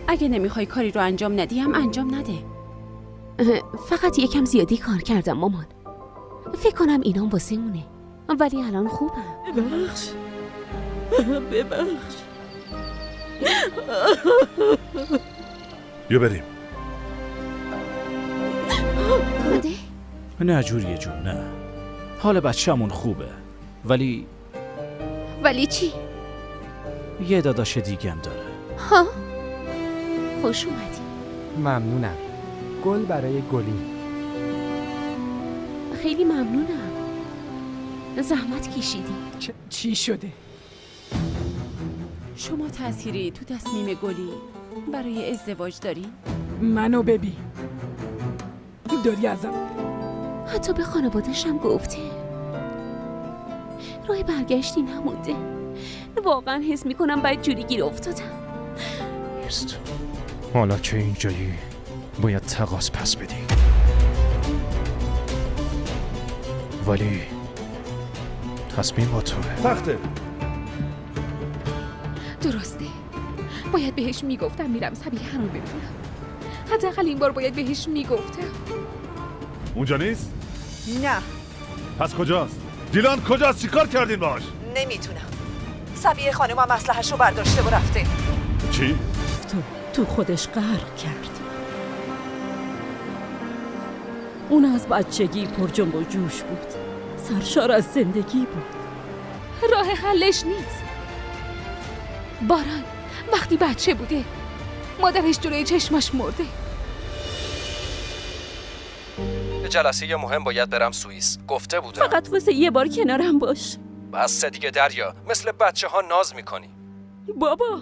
اگه نمیخوای کاری رو انجام ندی هم انجام نده. فقط یکم زیادی کار کردم مامان. فکر کنم اینام واسه مونه، ولی الان خوبم. ببخش. بیا بریم. مده؟ نه جوریه جون، نه. حال بچه‌مون خوبه، ولی چی؟ یه داداش دیگم داره. ها؟ خوش اومدی. ممنونم. گل برای گلی. خیلی ممنونم. زحمت کشیدی. چی شده؟ شما تأثیری تو تصمیم گلی برای ازدواج داری؟ منو ببین. داری ازم؟ حتی به خانواده‌ش هم گفته. راه برگشتی نمونده. واقعا حس میکنم باید جوری گیر افتادم. نیست. حالا که اینجایی باید تقاص پس بدی. ولی تصمیم با توه. سخته. درسته. باید بهش میگفتم میرم صبیحه رو ببینم. حداقل این بار باید بهش میگفتم. اونجا نیست؟ نه. پس کجاست؟ دیلان کجاست؟ چیکار کردین باش؟ نمیتونم. صبیه خانم هم اسلحه‌ش رو برداشته و رفته. چی؟ تو خودش غرق کرد. اون از بچگی پر جنب و جوش بود. سرشار از زندگی بود. راه حلش نیست. باران وقتی بچه بوده مادرش جلوی چشماش مرده. به جلسه مهم باید برم سوئیس. گفته بودم. فقط واسه یه بار کنارم باش. بس دیگه دریا، مثل بچه ها ناز میکنی. بابا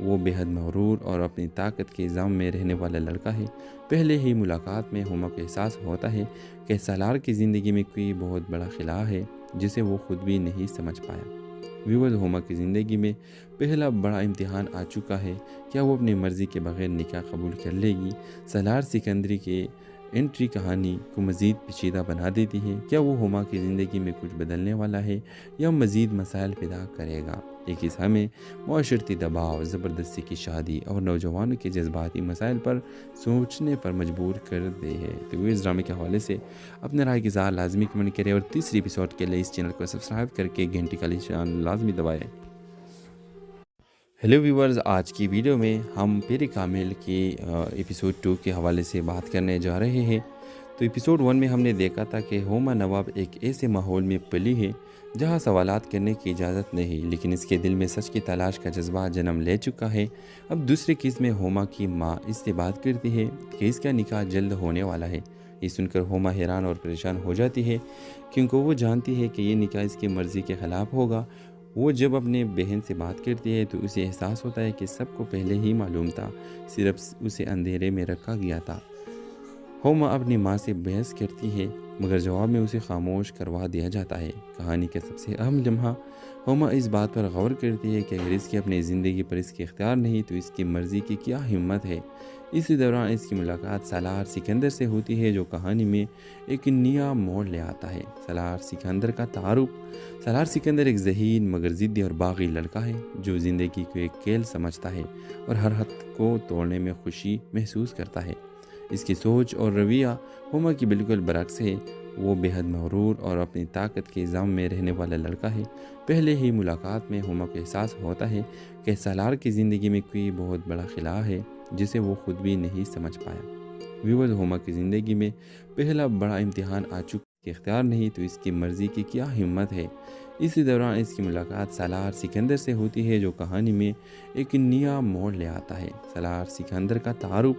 وہ بے حد مغرور اور اپنی طاقت کے الزام میں رہنے والا لڑکا ہے۔ پہلے ہی ملاقات میں ہوما کو احساس ہوتا ہے کہ سالار کی زندگی میں کوئی بہت بڑا خلا ہے جسے وہ خود بھی نہیں سمجھ پایا۔ ویورز، ہوما کی زندگی میں پہلا بڑا امتحان آ چکا ہے۔ کیا وہ اپنی مرضی کے بغیر نکاح قبول کر لے گی؟ سالار سکندری کے انٹری کہانی کو مزید پیچیدہ بنا دیتی ہے۔ کیا وہ ہوما کی زندگی میں کچھ بدلنے والا ہے یا مزید مسائل پیدا کرے گا؟ ایک حصہ میں معاشرتی دباؤ، زبردستی کی شادی اور نوجوانوں کے جذباتی مسائل پر سوچنے پر مجبور کر دے ہے۔ تو اس ڈرامے کے حوالے سے اپنے رائے کی اظہار لازمی کمنٹ کریں اور تیسری ایپیسوڈ کے لیے اس چینل کو سبسکرائب کر کے گھنٹی کا نشان لازمی دبائیں۔ ہیلو ویورز، آج کی ویڈیو میں ہم پیر کامل کی ایپیسوڈ 2 کے حوالے سے بات کرنے جا رہے ہیں۔ تو ایپیسوڈ 1 میں ہم نے دیکھا تھا کہ ہوما نواب ایک ایسے ماحول میں پلی ہے جہاں سوالات کرنے کی اجازت نہیں، لیکن اس کے دل میں سچ کی تلاش کا جذبہ جنم لے چکا ہے۔ اب دوسرے کیس میں ہوما کی ماں اس سے بات کرتی ہے کہ اس کا نکاح جلد ہونے والا ہے۔ یہ سن کر ہوما حیران اور پریشان ہو جاتی ہے کیونکہ وہ جانتی ہے کہ یہ نکاح اس کی مرضی کے خلاف ہوگا۔ وہ جب اپنے بہن سے بات کرتی ہے تو اسے احساس ہوتا ہے کہ سب کو پہلے ہی معلوم تھا، صرف اسے اندھیرے میں رکھا گیا تھا۔ ہوما اپنی ماں سے بحث کرتی ہے مگر جواب میں اسے خاموش کروا دیا جاتا ہے۔ کہانی کا سب سے اہم لمحہ، ہوما اس بات پر غور کرتی ہے کہ اگر اس کی اپنی زندگی پر اس کے اختیار نہیں تو اس کی مرضی کی کیا ہمت ہے۔ اسی دوران اس کی ملاقات سالار سکندر سے ہوتی ہے جو کہانی میں ایک نیا موڑ لے آتا ہے۔ سالار سکندر کا تعارف۔ سالار سکندر ایک ذہین مگر ضدی اور باغی لڑکا ہے جو زندگی کو ایک کھیل سمجھتا ہے اور ہر حد کو توڑنے میں خوشی محسوس کرتا ہے۔ اس کی سوچ اور رویہ ہوما کی بالکل برعکس ہے۔ وہ بے حد مغرور اور اپنی طاقت کے الزام میں رہنے والا لڑکا ہے۔ پہلے ہی ملاقات میں ہوما کو احساس ہوتا ہے کہ سالار کی زندگی میں کوئی بہت بڑا خلا ہے جسے وہ خود بھی نہیں سمجھ پایا۔ ویورز، ہوما کی زندگی میں پہلا بڑا امتحان آ چکا ہے۔ اختیار نہیں تو اس کی مرضی کی کیا ہمت ہے۔ اسی دوران اس کی ملاقات سالار سکندر سے ہوتی ہے جو کہانی میں ایک نیا موڑ لے آتا ہے۔ سالار سکندر کا تعارف۔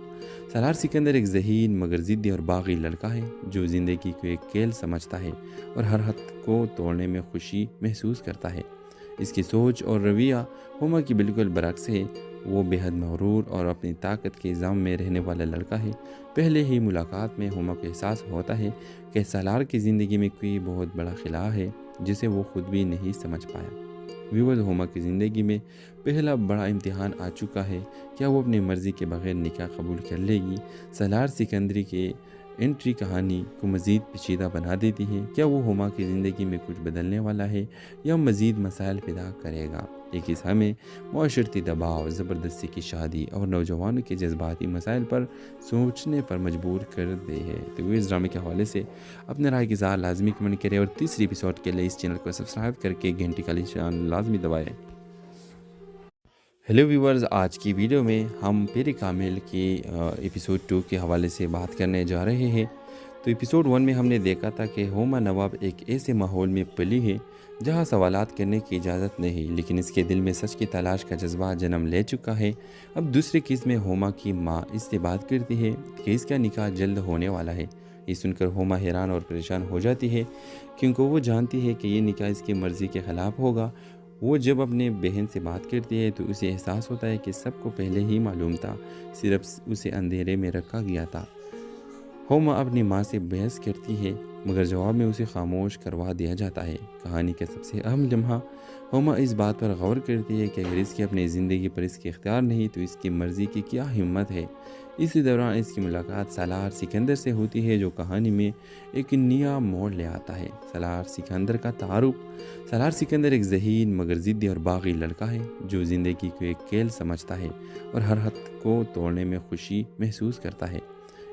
سالار سکندر ایک ذہین مگر ضدی اور باغی لڑکا ہے جو زندگی کو ایک کھیل سمجھتا ہے اور ہر حد کو توڑنے میں خوشی محسوس کرتا ہے۔ اس کی سوچ اور رویہ ہوما کی بالکل برعکس ہے۔ وہ بے حد مغرور اور اپنی طاقت کے الزام میں رہنے والا لڑکا ہے۔ پہلے ہی ملاقات میں ہوما کو احساس ہوتا ہے کہ سالار کی زندگی میں کوئی بہت بڑا خلا ہے جسے وہ خود بھی نہیں سمجھ پایا۔ ویورز، ہوما کی زندگی میں پہلا بڑا امتحان آ چکا ہے۔ کیا وہ اپنی مرضی کے بغیر نکاح قبول کر لے گی؟ سالار سکندری کے انٹری کہانی کو مزید پیچیدہ بنا دیتی ہے۔ کیا وہ ہوما کی زندگی میں کچھ بدلنے والا ہے یا مزید مسائل پیدا کرے گا؟ ایک حصہ میں معاشرتی دباؤ، زبردستی کی شادی اور نوجوانوں کے جذباتی مسائل پر سوچنے پر مجبور کر دے ہے۔ تو اس ڈرامے کے حوالے سے اپنے رائے کی اظہار لازمی کمنٹ کریں اور تیسری ایپیسوڈ کے لیے اس چینل کو سبسکرائب کر کے گھنٹی کا نشان لازمی دبائیں۔ ہیلو ویورز، آج کی ویڈیو میں ہم پیر کامل کی ایپیسوڈ 2 کے حوالے سے بات کرنے جا رہے ہیں۔ تو ایپیسوڈ 1 میں ہم نے دیکھا تھا کہ ہوما نواب ایک ایسے ماحول میں پلی ہے جہاں سوالات کرنے کی اجازت نہیں، لیکن اس کے دل میں سچ کی تلاش کا جذبہ جنم لے چکا ہے۔ اب دوسرے کیس میں ہوما کی ماں اس سے بات کرتی ہے کہ اس کا نکاح جلد ہونے والا ہے۔ یہ سن کر ہوما حیران اور پریشان ہو جاتی ہے کیونکہ وہ جانتی ہے کہ یہ نکاح اس کی مرضی کے خلاف ہوگا۔ وہ جب اپنے بہن سے بات کرتی ہے تو اسے احساس ہوتا ہے کہ سب کو پہلے ہی معلوم تھا، صرف اسے اندھیرے میں رکھا گیا تھا۔ ہوما اپنی ماں سے بحث کرتی ہے مگر جواب میں اسے خاموش کروا دیا جاتا ہے۔ کہانی کا سب سے اہم لمحہ، ہوما اس بات پر غور کرتی ہے کہ اگر اس کی اپنی زندگی پر اس کے اختیار نہیں تو اس کی مرضی کی کیا ہمت ہے۔ اسی دوران اس کی ملاقات سالار سکندر سے ہوتی ہے جو کہانی میں ایک نیا موڑ لے آتا ہے۔ سالار سکندر کا تعارف۔ سالار سکندر ایک ذہین مگر ضدی اور باغی لڑکا ہے جو زندگی کو ایک کھیل سمجھتا ہے اور ہر حد کو توڑنے میں خوشی محسوس کرتا ہے۔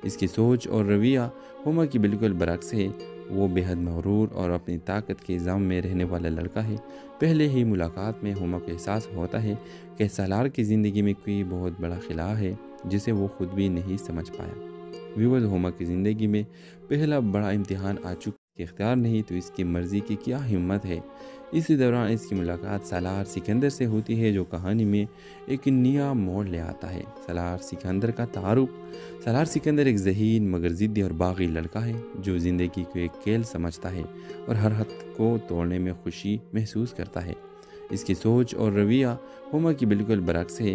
اس کی سوچ اور رویہ ہوما کی بالکل برعکس ہے۔ وہ بے حد مغرور اور اپنی طاقت کے الزام میں رہنے والا لڑکا ہے۔ پہلے ہی ملاقات میں ہوما کو احساس ہوتا ہے کہ سالار کی زندگی میں کوئی بہت بڑا خلا ہے جسے وہ خود بھی نہیں سمجھ پایا۔ ویورز، ہوما کی زندگی میں پہلا بڑا امتحان آ چکا ہے۔ اختیار نہیں تو اس کی مرضی کی کیا ہمت ہے۔ اسی دوران اس کی ملاقات سالار سکندر سے ہوتی ہے جو کہانی میں ایک نیا موڑ لے آتا ہے۔ سالار سکندر کا تعارف۔ سالار سکندر ایک ذہین مگر ضدی اور باغی لڑکا ہے جو زندگی کو ایک کھیل سمجھتا ہے اور ہر حد کو توڑنے میں خوشی محسوس کرتا ہے۔ اس کی سوچ اور رویہ ہوما کی بالکل برعکس ہے۔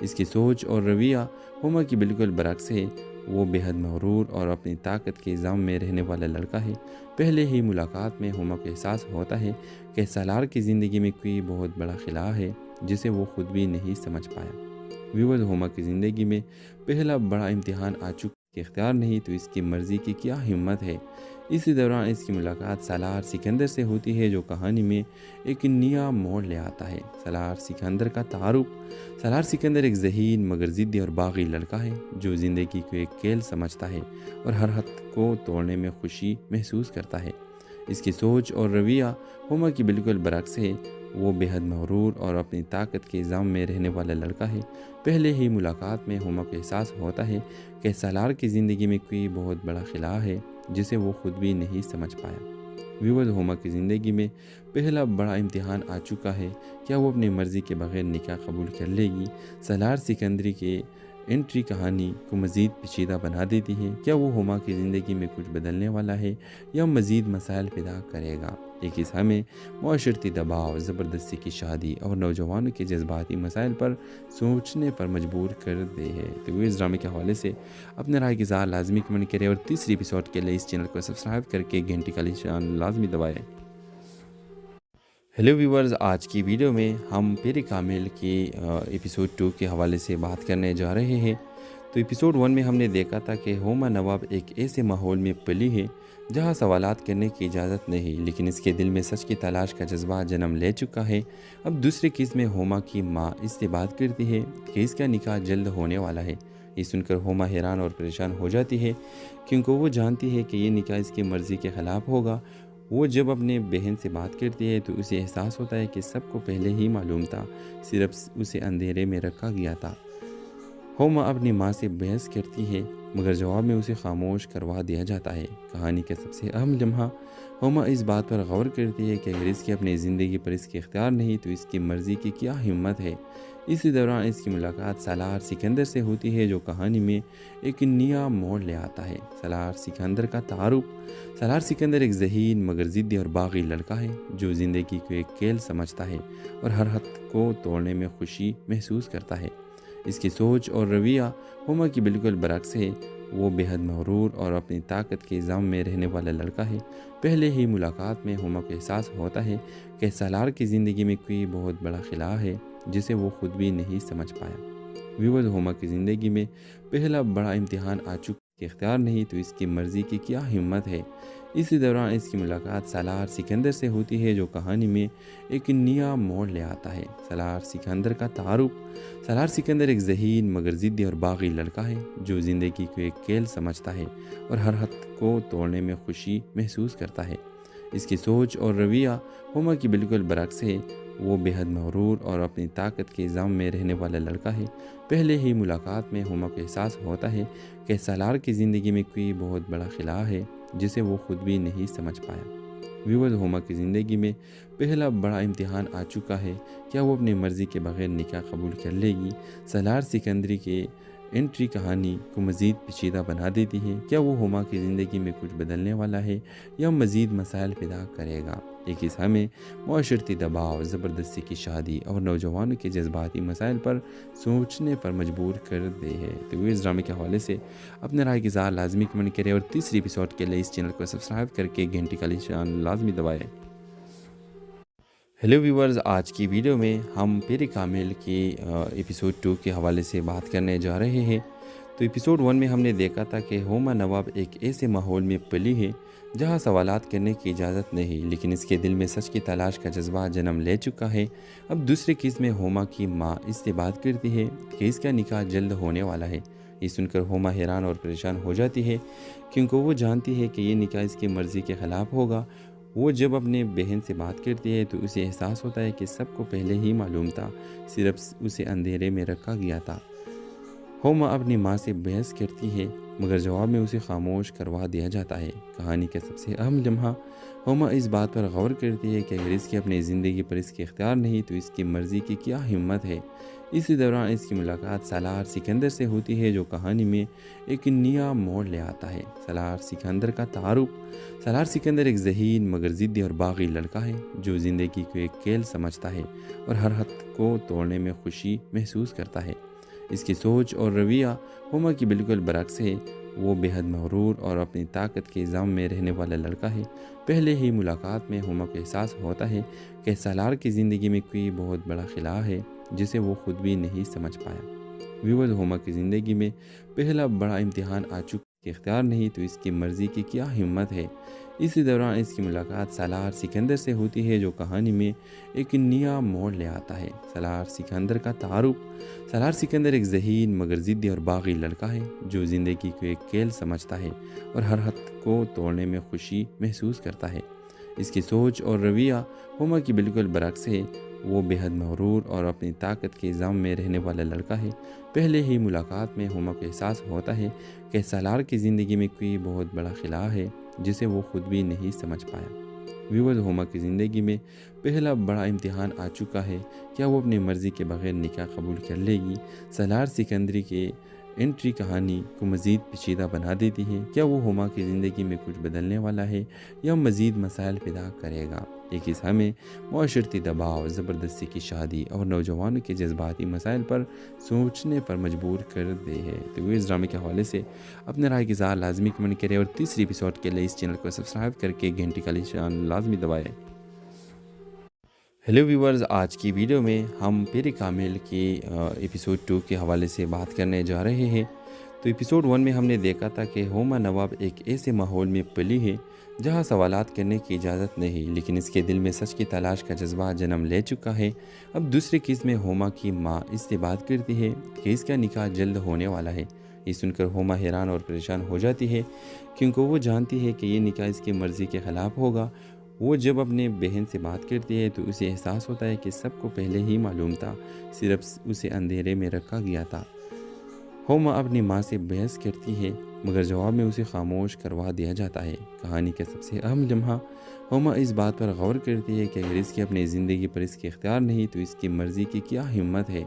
اس کی سوچ اور رویہ ہوما کی بالکل برعکس ہے۔ وہ بے حد مغرور اور اپنی طاقت کے الزام میں رہنے والا لڑکا ہے۔ پہلے ہی ملاقات میں ہوما کو احساس ہوتا ہے کہ سالار کی زندگی میں کوئی بہت بڑا خلا ہے جسے وہ خود بھی نہیں سمجھ پایا۔ ویورز، ہوما کی زندگی میں پہلا بڑا امتحان آ چکا کہ اختیار نہیں تو اس کی مرضی کی کیا ہمت ہے۔ اسی دوران اس کی ملاقات سالار سکندر سے ہوتی ہے جو کہانی میں ایک نیا موڑ لے آتا ہے۔ سالار سکندر کا تعارف۔ سالار سکندر ایک ذہین مگر ضدی اور باغی لڑکا ہے جو زندگی کو ایک کھیل سمجھتا ہے اور ہر حد کو توڑنے میں خوشی محسوس کرتا ہے۔ اس کی سوچ اور رویہ ہوما کی بالکل برعکس ہے۔ وہ بے حد مغرور اور اپنی طاقت کے ضم میں رہنے والا لڑکا ہے۔ پہلے ہی ملاقات میں ہوما کو احساس ہوتا ہے کہ سالار کی زندگی میں کوئی بہت بڑا خلا ہے جسے وہ خود بھی نہیں سمجھ پایا۔ ویورز، ہوما کی زندگی میں پہلا بڑا امتحان آ چکا ہے۔ کیا وہ اپنی مرضی کے بغیر نکاح قبول کر لے گی؟ سالار سکندری کے انٹری کہانی کو مزید پیچیدہ بنا دیتی ہے۔ کیا وہ ہوما کی زندگی میں کچھ بدلنے والا ہے یا مزید مسائل پیدا کرے گا؟ ایک حصہ میں معاشرتی دباؤ، زبردستی کی شادی اور نوجوانوں کے جذباتی مسائل پر سوچنے پر مجبور کر دے ہے۔ تو اس ڈرامے کے حوالے سے اپنے رائے کی اظہار لازمی کمنٹ کریں اور تیسری ایپیسوڈ کے لیے اس چینل کو سبسکرائب کر کے گھنٹی کا نشان لازمی دبائیں۔ ہیلو ویورز، آج کی ویڈیو میں ہم پیر کامل کی ایپیسوڈ 2 کے حوالے سے بات کرنے جا رہے ہیں۔ تو ایپیسوڈ 1 میں ہم نے دیکھا تھا کہ ہوما نواب ایک ایسے ماحول میں پلی ہے جہاں سوالات کرنے کی اجازت نہیں، لیکن اس کے دل میں سچ کی تلاش کا جذبہ جنم لے چکا ہے۔ اب دوسرے کیس میں ہوما کی ماں اس سے بات کرتی ہے کہ اس کا نکاح جلد ہونے والا ہے۔ یہ سن کر ہوما حیران اور پریشان ہو جاتی ہے کیونکہ وہ جانتی ہے کہ یہ نکاح اس کی مرضی کے خلاف ہوگا۔ وہ جب اپنے بہن سے بات کرتی ہے تو اسے احساس ہوتا ہے کہ سب کو پہلے ہی معلوم تھا، صرف اسے اندھیرے میں رکھا گیا تھا۔ ہوما اپنی ماں سے بحث کرتی ہے مگر جواب میں اسے خاموش کروا دیا جاتا ہے۔ کہانی کا سب سے اہم لمحہ، ہوما اس بات پر غور کرتی ہے کہ اگر اس کی اپنی زندگی پر اس کے اختیار نہیں تو اس کی مرضی کی کیا ہمت ہے۔ اسی دوران اس کی ملاقات سالار سکندر سے ہوتی ہے جو کہانی میں ایک نیا موڑ لے آتا ہے۔ سالار سکندر کا تعارف۔ سالار سکندر ایک ذہین مگر ضدی اور باغی لڑکا ہے جو زندگی کو ایک کھیل سمجھتا ہے اور ہر حد کو توڑنے میں خوشی محسوس کرتا ہے۔ اس کی سوچ اور رویہ ہوما کی بالکل برعکس ہے۔ وہ بے حد مغرور اور اپنی طاقت کے ضم میں رہنے والا لڑکا ہے۔ پہلے ہی ملاقات میں ہوما کو احساس ہوتا ہے کہ سالار کی زندگی میں کوئی بہت بڑا خلا ہے جسے وہ خود بھی نہیں سمجھ پایا۔ ویورز، ہوما کی زندگی میں پہلا بڑا امتحان آ چکا ہے۔ اختیار نہیں تو اس کی مرضی کی کیا ہمت ہے۔ اسی دوران اس کی ملاقات سالار سکندر سے ہوتی ہے جو کہانی میں ایک نیا موڑ لے آتا ہے۔ سالار سکندر کا تعارف۔ سالار سکندر ایک ذہین مگر ضدی اور باغی لڑکا ہے جو زندگی کو ایک کھیل سمجھتا ہے اور ہر حد کو توڑنے میں خوشی محسوس کرتا ہے۔ اس کی سوچ اور رویہ ہوما کی بالکل برعکس ہے۔ وہ بے حد مغرور اور اپنی طاقت کے ضم میں رہنے والا لڑکا ہے۔ پہلے ہی ملاقات میں ہوما کو احساس ہوتا ہے کہ سالار کی زندگی میں کوئی بہت بڑا خلا ہے جسے وہ خود بھی نہیں سمجھ پایا۔ ویورز، ہوما کی زندگی میں پہلا بڑا امتحان آ چکا ہے۔ کیا وہ اپنی مرضی کے بغیر نکاح قبول کر لے گی؟ سالار سکندری کے انٹری کہانی کو مزید پیچیدہ بنا دیتی ہے۔ کیا وہ ہوما کی زندگی میں کچھ بدلنے والا ہے یا مزید مسائل پیدا کرے گا؟ ایک حصہ میں معاشرتی دباؤ، زبردستی کی شادی اور نوجوانوں کے جذباتی مسائل پر سوچنے پر مجبور کر دے ہے۔ تو اس ڈرامے کے حوالے سے اپنے رائے کی اظہار لازمی کمنٹ کریں اور تیسری ایپیسوڈ کے لیے اس چینل کو سبسکرائب کر کے گھنٹی کا نشان لازمی دبائیں۔ ہیلو ویورز، آج کی ویڈیو میں ہم پیر کامل کی ایپیسوڈ 2 کے حوالے سے بات کرنے جا رہے ہیں۔ تو ایپیسوڈ 1 میں ہم نے دیکھا تھا کہ ہوما نواب ایک ایسے ماحول میں پلی ہے جہاں سوالات کرنے کی اجازت نہیں، لیکن اس کے دل میں سچ کی تلاش کا جذبہ جنم لے چکا ہے۔ اب دوسرے کیس میں ہوما کی ماں اس سے بات کرتی ہے کہ اس کا نکاح جلد ہونے والا ہے۔ یہ سن کر ہوما حیران اور پریشان ہو جاتی ہے کیونکہ وہ جانتی ہے کہ یہ نکاح اس کی مرضی کے خلاف ہوگا۔ وہ جب اپنے بہن سے بات کرتی ہے تو اسے احساس ہوتا ہے کہ سب کو پہلے ہی معلوم تھا، صرف اسے اندھیرے میں رکھا گیا تھا۔ ہوما اپنی ماں سے بحث کرتی ہے مگر جواب میں اسے خاموش کروا دیا جاتا ہے۔ کہانی کا سب سے اہم لمحہ، ہوما اس بات پر غور کرتی ہے کہ اگر اس کی اپنی زندگی پر اس کے اختیار نہیں تو اس کی مرضی کی کیا ہمت ہے۔ اسی دوران اس کی ملاقات سالار سکندر سے ہوتی ہے جو کہانی میں ایک نیا موڑ لے آتا ہے۔ سالار سکندر کا تعارف۔ سالار سکندر ایک ذہین مگر ضدی اور باغی لڑکا ہے جو زندگی کو ایک کھیل سمجھتا ہے اور ہر حد کو توڑنے میں خوشی محسوس کرتا ہے۔ اس کی سوچ اور رویہ ہوما کی بالکل برعکس ہے۔ وہ بے حد مغرور اور اپنی طاقت کے ضم میں رہنے والا لڑکا ہے۔ پہلے ہی ملاقات میں ہوما کو احساس ہوتا ہے کہ سالار کی زندگی میں کوئی بہت بڑا خلا ہے جسے وہ خود بھی نہیں سمجھ پایا۔ ویورز، ہوما کی زندگی میں پہلا بڑا امتحان آ چکا ہے۔ اختیار نہیں تو اس کی مرضی کی کیا ہمت ہے۔ اسی دوران اس کی ملاقات سالار سکندر سے ہوتی ہے جو کہانی میں ایک نیا موڑ لے آتا ہے۔ سالار سکندر کا تعارف۔ سالار سکندر ایک ذہین مگر ضدی اور باغی لڑکا ہے جو زندگی کو ایک کھیل سمجھتا ہے اور ہر حد کو توڑنے میں خوشی محسوس کرتا ہے۔ اس کی سوچ اور رویہ ہوما کی بالکل برعکس ہے۔ وہ بے حد مغرور اور اپنی طاقت کے ضم میں رہنے والا لڑکا ہے۔ پہلے ہی ملاقات میں ہوما کو احساس ہوتا ہے کہ سالار کی زندگی میں کوئی بہت بڑا خلا ہے جسے وہ خود بھی نہیں سمجھ پایا۔ ویورز، ہوما کی زندگی میں پہلا بڑا امتحان آ چکا ہے۔ کیا وہ اپنی مرضی کے بغیر نکاح قبول کر لے گی؟ سالار سکندری کے انٹری کہانی کو مزید پیچیدہ بنا دیتی ہے۔ کیا وہ ہوما کی زندگی میں کچھ بدلنے والا ہے یا مزید مسائل پیدا کرے گا؟ یہ قصہ ہمیں معاشرتی دباؤ، زبردستی کی شادی اور نوجوانوں کے جذباتی مسائل پر سوچنے پر مجبور کر دے ہے۔ تو اس ڈرامے کے حوالے سے اپنے رائے کی اظہار لازمی کمنٹ کریں اور تیسری ایپیسوڈ کے لیے اس چینل کو سبسکرائب کر کے گھنٹی کا نشان لازمی دبائیں۔ ہیلو ویورز، آج کی ویڈیو میں ہم پیر کامل کی ایپیسوڈ 2 کے حوالے سے بات کرنے جا رہے ہیں۔ تو ایپیسوڈ 1 میں ہم نے دیکھا تھا کہ ہوما نواب ایک ایسے ماحول میں پلی ہے جہاں سوالات کرنے کی اجازت نہیں، لیکن اس کے دل میں سچ کی تلاش کا جذبہ جنم لے چکا ہے۔ اب دوسرے قسط میں ہوما کی ماں اس سے بات کرتی ہے کہ اس کا نکاح جلد ہونے والا ہے۔ یہ سن کر ہوما حیران اور پریشان ہو جاتی ہے کیونکہ وہ جانتی ہے کہ یہ نکاح اس کی مرضی کے خلاف ہوگا۔ وہ جب اپنے بہن سے بات کرتی ہے تو اسے احساس ہوتا ہے کہ سب کو پہلے ہی معلوم تھا، صرف اسے اندھیرے میں رکھا گیا تھا۔ ہوما اپنی ماں سے بحث کرتی ہے مگر جواب میں اسے خاموش کروا دیا جاتا ہے۔ کہانی کا سب سے اہم لمحہ، ہوما اس بات پر غور کرتی ہے کہ اگر اس کی اپنی زندگی پر اس کے اختیار نہیں تو اس کی مرضی کی کیا ہمت ہے۔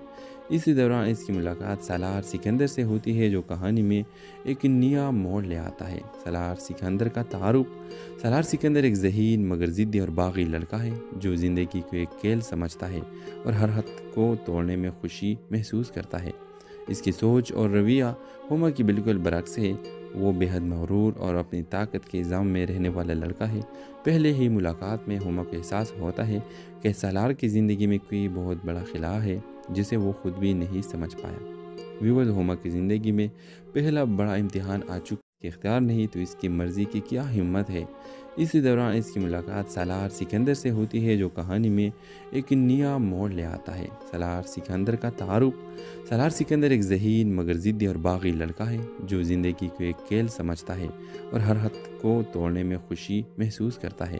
اسی دوران اس کی ملاقات سالار سکندر سے ہوتی ہے جو کہانی میں ایک نیا موڑ لے آتا ہے۔ سالار سکندر کا تعارف۔ سالار سکندر ایک ذہین مگر ضدی اور باغی لڑکا ہے جو زندگی کو ایک کھیل سمجھتا ہے اور ہر حد کو توڑنے میں خوشی محسوس کرتا ہے۔ اس کی سوچ اور رویہ ہوما کی بالکل برعکس ہے۔ وہ بے حد مغرور اور اپنی طاقت کے ضم میں رہنے والا لڑکا ہے۔ پہلے ہی ملاقات میں ہوما کو احساس ہوتا ہے کہ سالار کی زندگی میں کوئی بہت بڑا خلا ہے جسے وہ خود بھی نہیں سمجھ پایا۔ ویورز، ہوما کی زندگی میں پہلا بڑا امتحان آ چکا ہے۔ اختیار نہیں تو اس کی مرضی کی کیا ہمت ہے۔ اسی دوران اس کی ملاقات سالار سکندر سے ہوتی ہے جو کہانی میں ایک نیا موڑ لے آتا ہے۔ سالار سکندر کا تعارف۔ سالار سکندر ایک ذہین مگر ضدی اور باغی لڑکا ہے جو زندگی کو ایک کھیل سمجھتا ہے اور ہر حد کو توڑنے میں خوشی محسوس کرتا ہے۔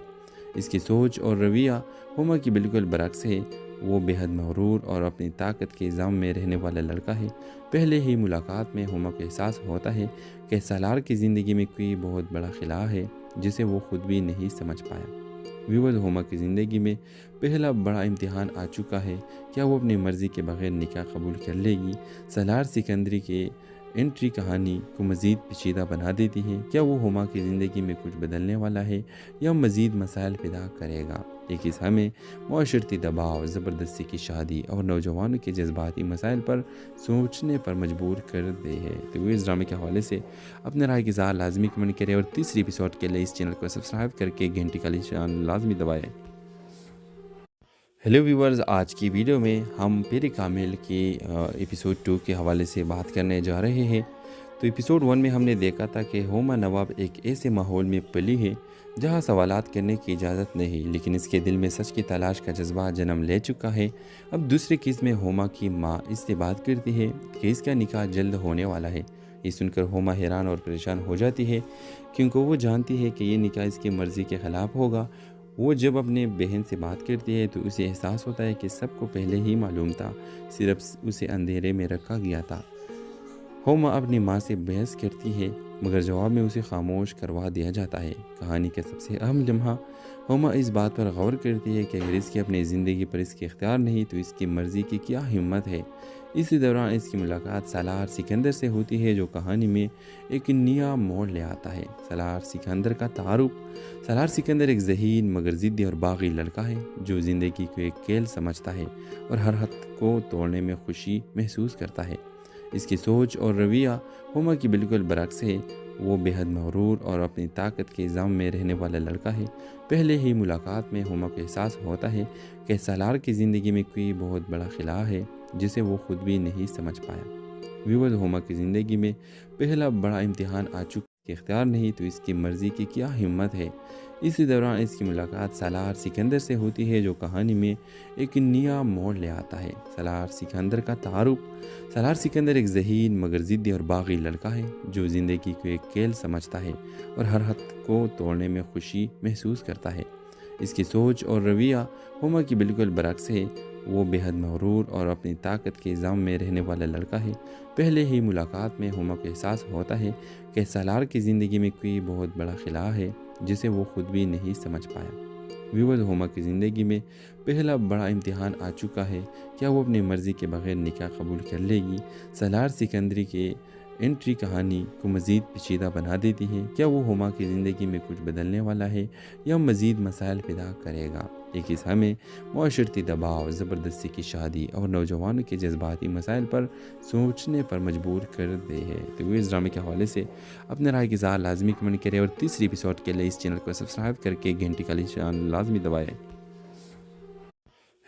اس کی سوچ اور رویہ ہوما کی بالکل برعکس ہے۔ وہ بے حد مغرور اور اپنی طاقت کے ضم میں رہنے والا لڑکا ہے۔ پہلے ہی ملاقات میں ہوما کو احساس ہوتا ہے کہ سالار کی زندگی میں کوئی بہت بڑا خلا ہے جسے وہ خود بھی نہیں سمجھ پایا۔ ویورز، ہوما کی زندگی میں پہلا بڑا امتحان آ چکا ہے۔ کیا وہ اپنی مرضی کے بغیر نکاح قبول کر لے گی؟ سالار سکندری کے انٹری کہانی کو مزید پیچیدہ بنا دیتی ہے۔ کیا وہ ہوما کی زندگی میں کچھ بدلنے والا ہے یا مزید مسائل پیدا کرے گا؟ یہ قصہ ہمیں معاشرتی دباؤ، زبردستی کی شادی اور نوجوانوں کے جذباتی مسائل پر سوچنے پر مجبور کر دے ہے۔ تو اس ڈرامے کے حوالے سے اپنے رائے کی اظہار لازمی کمنٹ کریں اور تیسری ایپیسوڈ کے لیے اس چینل کو سبسکرائب کر کے گھنٹی کا نشان لازمی دبائیں۔ ہیلو ویورز، آج کی ویڈیو میں ہم پیر کامل کی ایپیسوڈ 2 کے حوالے سے بات کرنے جا رہے ہیں۔ تو ایپیسوڈ 1 میں ہم نے دیکھا تھا کہ ہوما نواب ایک ایسے ماحول میں پلی ہے جہاں سوالات کرنے کی اجازت نہیں، لیکن اس کے دل میں سچ کی تلاش کا جذبہ جنم لے چکا ہے۔ اب دوسری قسط میں ہوما کی ماں اس سے بات کرتی ہے کہ اس کا نکاح جلد ہونے والا ہے۔ یہ سن کر ہوما حیران اور پریشان ہو جاتی ہے کیونکہ وہ جانتی ہے کہ یہ نکاح اس کی مرضی کے خلاف ہوگا۔ وہ جب اپنے بہن سے بات کرتی ہے تو اسے احساس ہوتا ہے کہ سب کو پہلے ہی معلوم تھا، صرف اسے اندھیرے میں رکھا گیا تھا۔ ہوما اپنی ماں سے بحث کرتی ہے مگر جواب میں اسے خاموش کروا دیا جاتا ہے۔ کہانی کا سب سے اہم لمحہ، ہوما اس بات پر غور کرتی ہے کہ اگر اس کی اپنی زندگی پر اس کے اختیار نہیں تو اس کی مرضی کی کیا ہمت ہے۔ اسی دوران اس کی ملاقات سالار سکندر سے ہوتی ہے جو کہانی میں ایک نیا موڑ لے آتا ہے۔ سالار سکندر کا تعارف۔ سالار سکندر ایک ذہین مگر ضدی اور باغی لڑکا ہے جو زندگی کو ایک کھیل سمجھتا ہے اور ہر حد کو توڑنے میں خوشی محسوس کرتا ہے۔ اس کی سوچ اور رویہ ہوما کی بالکل برعکس ہے۔ وہ بے حد مغرور اور اپنی طاقت کے ضم میں رہنے والا لڑکا ہے۔ پہلے ہی ملاقات میں ہوما کو احساس ہوتا ہے کہ سالار کی زندگی میں کوئی بہت بڑا خلا ہے جسے وہ خود بھی نہیں سمجھ پایا۔ ویورز، ہوما کی زندگی میں پہلا بڑا امتحان آ چکا ہے۔ اختیار نہیں تو اس کی مرضی کی کیا ہمت ہے۔ اسی دوران اس کی ملاقات سالار سکندر سے ہوتی ہے جو کہانی میں ایک نیا موڑ لے آتا ہے۔ سالار سکندر کا تعارف۔ سالار سکندر ایک ذہین مگر ضدی اور باغی لڑکا ہے جو زندگی کو ایک کھیل سمجھتا ہے اور ہر حد کو توڑنے میں خوشی محسوس کرتا ہے۔ اس کی سوچ اور رویہ ہوما کی بالکل برعکس ہے۔ وہ بے حد مغرور اور اپنی طاقت کے الزام میں رہنے والا لڑکا ہے۔ پہلے ہی ملاقات میں ہوما کو احساس ہوتا ہے کہ سالار کی زندگی میں کوئی بہت بڑا خلا ہے جسے وہ خود بھی نہیں سمجھ پایا۔ ویورز، ہوما کی زندگی میں پہلا بڑا امتحان آ چکا ہے۔ کیا وہ اپنی مرضی کے بغیر نکاح قبول کر لے گی؟ سالار سکندری کے انٹری کہانی کو مزید پیچیدہ بنا دیتی ہے۔ کیا وہ ہوما کی زندگی میں کچھ بدلنے والا ہے یا مزید مسائل پیدا کرے گا؟ ایک حصہ میں معاشرتی دباؤ، زبردستی کی شادی اور نوجوانوں کے جذباتی مسائل پر سوچنے پر مجبور کر دے ہے۔ تو اس ڈرامے کے حوالے سے اپنے رائے کی اظہار لازمی کمنٹ کریں اور تیسری ایپیسوڈ کے لیے اس چینل کو سبسکرائب کر کے گھنٹی کا نشان لازمی دبائیں۔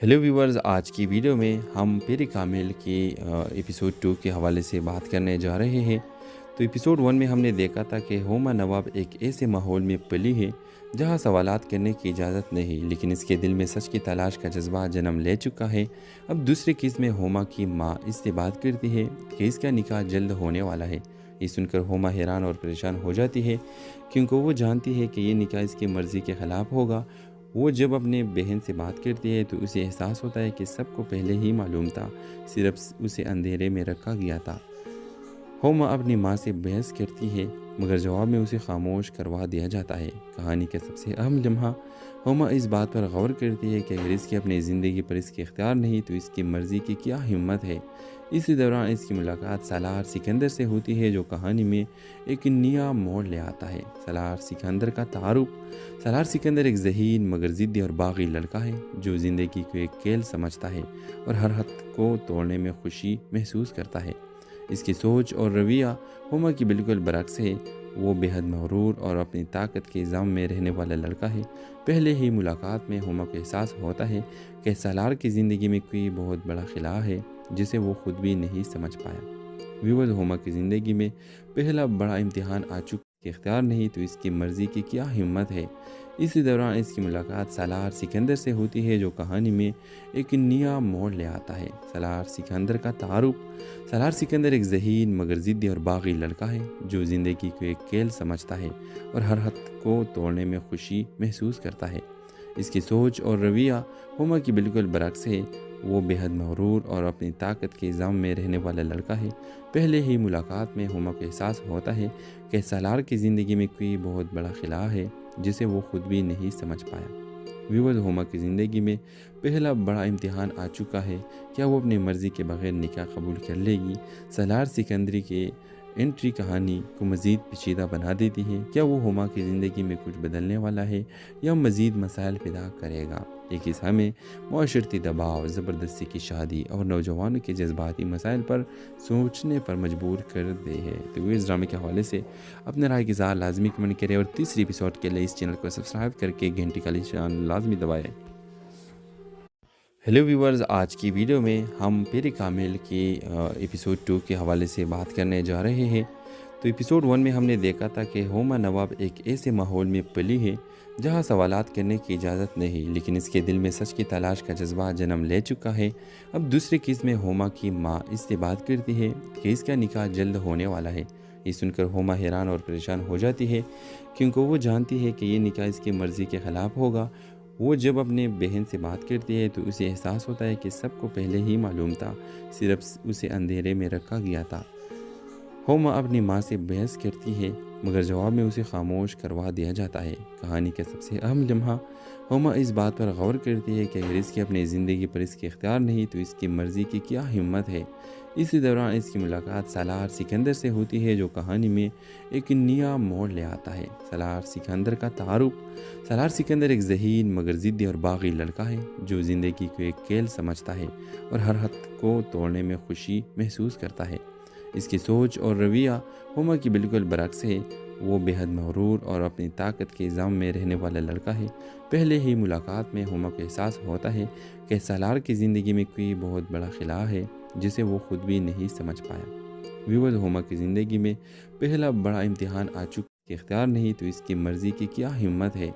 ہیلو ویورز، آج کی ویڈیو میں ہم پری کامل کی ایپیسوڈ 2 کے حوالے سے بات کرنے جا رہے ہیں۔ تو ایپیسوڈ 1 میں ہم نے دیکھا تھا کہ ہوما نواب ایک ایسے ماحول میں پلی ہے جہاں سوالات کرنے کی اجازت نہیں، لیکن اس کے دل میں سچ کی تلاش کا جذبہ جنم لے چکا ہے۔ اب دوسرے کیس میں ہوما کی ماں اس سے بات کرتی ہے کہ اس کا نکاح جلد ہونے والا ہے۔ یہ سن کر ہوما حیران اور پریشان ہو جاتی ہے کیونکہ وہ جانتی ہے کہ یہ نکاح اس کی مرضی کے خلاف ہوگا۔ وہ جب اپنے بہن سے بات کرتی ہے تو اسے احساس ہوتا ہے کہ سب کو پہلے ہی معلوم تھا، صرف اسے اندھیرے میں رکھا گیا تھا۔ ہوما اپنی ماں سے بحث کرتی ہے مگر جواب میں اسے خاموش کروا دیا جاتا ہے۔ کہانی کا سب سے اہم لمحہ، ہوما اس بات پر غور کرتی ہے کہ اگر اس کی اپنی زندگی پر اس کے اختیار نہیں تو اس کی مرضی کی کیا ہمت ہے۔ اسی دوران اس کی ملاقات سالار سکندر سے ہوتی ہے جو کہانی میں ایک نیا موڑ لے آتا ہے۔ سالار سکندر کا تعارف۔ سالار سکندر ایک ذہین مگر ضدی اور باغی لڑکا ہے جو زندگی کو ایک کھیل سمجھتا ہے اور ہر حد کو توڑنے میں خوشی محسوس کرتا ہے۔ اس کی سوچ اور رویہ ہوما کی بالکل برعکس ہے۔ وہ بے حد مغرور اور اپنی طاقت کے الزام میں رہنے والا لڑکا ہے۔ پہلے ہی ملاقات میں ہوما کو احساس ہوتا ہے کہ سالار کی زندگی میں کوئی بہت بڑا خلا ہے جسے وہ خود بھی نہیں سمجھ پایا۔ ویورز، ہوما کی زندگی میں پہلا بڑا امتحان آ چکا ہے۔ اختیار نہیں تو اس کی مرضی کی کیا ہمت ہے۔ اسی دوران اس کی ملاقات سالار سکندر سے ہوتی ہے جو کہانی میں ایک نیا موڑ لے آتا ہے۔ سالار سکندر کا تعارف۔ سالار سکندر ایک ذہین مگر ضدی اور باغی لڑکا ہے جو زندگی کو ایک کھیل سمجھتا ہے اور ہر حد کو توڑنے میں خوشی محسوس کرتا ہے۔ اس کی سوچ اور رویہ ہوما کی بالکل برعکس ہے۔ وہ بے حد مغرور اور اپنی طاقت کے الزام میں رہنے والا لڑکا ہے۔ پہلے ہی ملاقات میں ہوما کو احساس ہوتا ہے کہ سالار کی زندگی میں کوئی بہت بڑا خلا ہے جسے وہ خود بھی نہیں سمجھ پایا۔ ویورز، ہوما کی زندگی میں پہلا بڑا امتحان آ چکا ہے۔ کیا وہ اپنی مرضی کے بغیر نکاح قبول کر لے گی؟ سالار سکندری کے انٹری کہانی کو مزید پیچیدہ بنا دیتی ہے۔ کیا وہ ہوما کی زندگی میں کچھ بدلنے والا ہے یا مزید مسائل پیدا کرے گا؟ ایک حصہ میں معاشرتی دباؤ، زبردستی کی شادی اور نوجوانوں کے جذباتی مسائل پر سوچنے پر مجبور کر دے ہے۔ تو اس ڈرامے کے حوالے سے اپنے رائے کی اظہار لازمی کمنٹ کریں اور تیسری ایپیسوڈ کے لیے اس چینل کو سبسکرائب کر کے گھنٹی کا نشان لازمی دبائیں۔ ہیلو ویورز، آج کی ویڈیو میں ہم پری کامل کی ایپیسوڈ 2 کے حوالے سے بات کرنے جا رہے ہیں۔ تو ایپیسوڈ 1 میں ہم نے دیکھا تھا کہ ہوما نواب ایک ایسے ماحول میں پلی ہے جہاں سوالات کرنے کی اجازت نہیں، لیکن اس کے دل میں سچ کی تلاش کا جذبہ جنم لے چکا ہے۔ اب دوسرے کیس میں ہوما کی ماں اس سے بات کرتی ہے کہ اس کا نکاح جلد ہونے والا ہے۔ یہ سن کر ہوما حیران اور پریشان ہو جاتی ہے کیونکہ وہ جانتی ہے کہ یہ نکاح اس کی مرضی کے خلاف ہوگا۔ وہ جب اپنے بہن سے بات کرتی ہے تو اسے احساس ہوتا ہے کہ سب کو پہلے ہی معلوم تھا، صرف اسے اندھیرے میں رکھا گیا تھا۔ ہوما اپنی ماں سے بحث کرتی ہے مگر جواب میں اسے خاموش کروا دیا جاتا ہے۔ کہانی کا سب سے اہم لمحہ، ہوما اس بات پر غور کرتی ہے کہ اگر اس کی اپنی زندگی پر اس کے اختیار نہیں تو اس کی مرضی کی کیا ہمت ہے۔ اسی دوران اس کی ملاقات سالار سکندر سے ہوتی ہے جو کہانی میں ایک نیا موڑ لے آتا ہے۔ سالار سکندر کا تعارف۔ سالار سکندر ایک ذہین مگر ضدی اور باغی لڑکا ہے جو زندگی کو ایک کھیل سمجھتا ہے اور ہر حد کو توڑنے میں خوشی محسوس کرتا ہے۔ اس کی سوچ اور رویہ ہوما کی بالکل برعکس ہے۔ وہ بے حد مغرور اور اپنی طاقت کے الزام میں رہنے والا لڑکا ہے۔ پہلے ہی ملاقات میں ہوما کو احساس ہوتا ہے کہ سالار کی زندگی میں کوئی بہت بڑا خلا ہے جسے وہ خود بھی نہیں سمجھ پایا۔ ویورز، ہوما کی زندگی میں پہلا بڑا امتحان آ چکا ہے۔ اختیار نہیں تو اس کی مرضی کی کیا ہمت ہے۔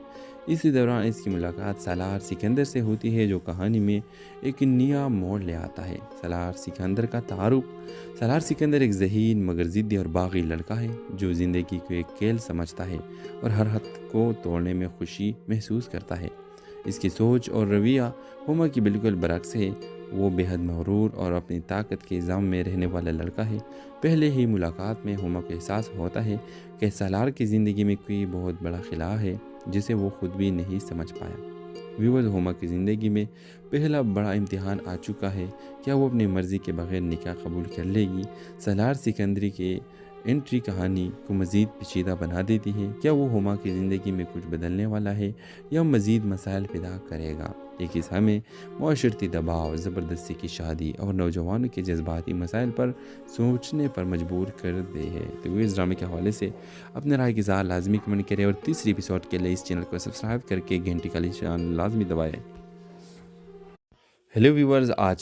اسی دوران اس کی ملاقات سالار سکندر سے ہوتی ہے جو کہانی میں ایک نیا موڑ لے آتا ہے۔ سالار سکندر کا تعارف۔ سالار سکندر ایک ذہین مگر ضدی اور باغی لڑکا ہے جو زندگی کو ایک کھیل سمجھتا ہے اور ہر حد کو توڑنے میں خوشی محسوس کرتا ہے۔ اس کی سوچ اور رویہ ہوما کی بالکل برعکس ہے۔ وہ بے حد مغرور اور اپنی طاقت کے ضم میں رہنے والا لڑکا ہے۔ پہلے ہی ملاقات میں ہوما کو احساس ہوتا ہے کہ سالار کی زندگی میں کوئی بہت بڑا خلا ہے جسے وہ خود بھی نہیں سمجھ پایا۔ ویورز، ہوما کی زندگی میں پہلا بڑا امتحان آ چکا ہے۔ کیا وہ اپنی مرضی کے بغیر نکاح قبول کر لے گی؟ سالار سکندری کے انٹری کہانی کو مزید پیچیدہ بنا دیتی ہے۔ کیا وہ ہوما کی زندگی میں کچھ بدلنے والا ہے یا مزید مسائل پیدا کرے گا؟ یہ قصہ ہمیں معاشرتی دباؤ، زبردستی کی شادی اور نوجوانوں کے جذباتی مسائل پر سوچنے پر مجبور کر دے ہے۔ تو اس ڈرامے کے حوالے سے اپنے رائے کے ساتھ لازمی کمنٹ کریں اور تیسری ایپیسوڈ کے لیے اس چینل کو سبسکرائب کر کے گھنٹی کا نشان لازمی دبائیں۔ ہیلو ویورز، آج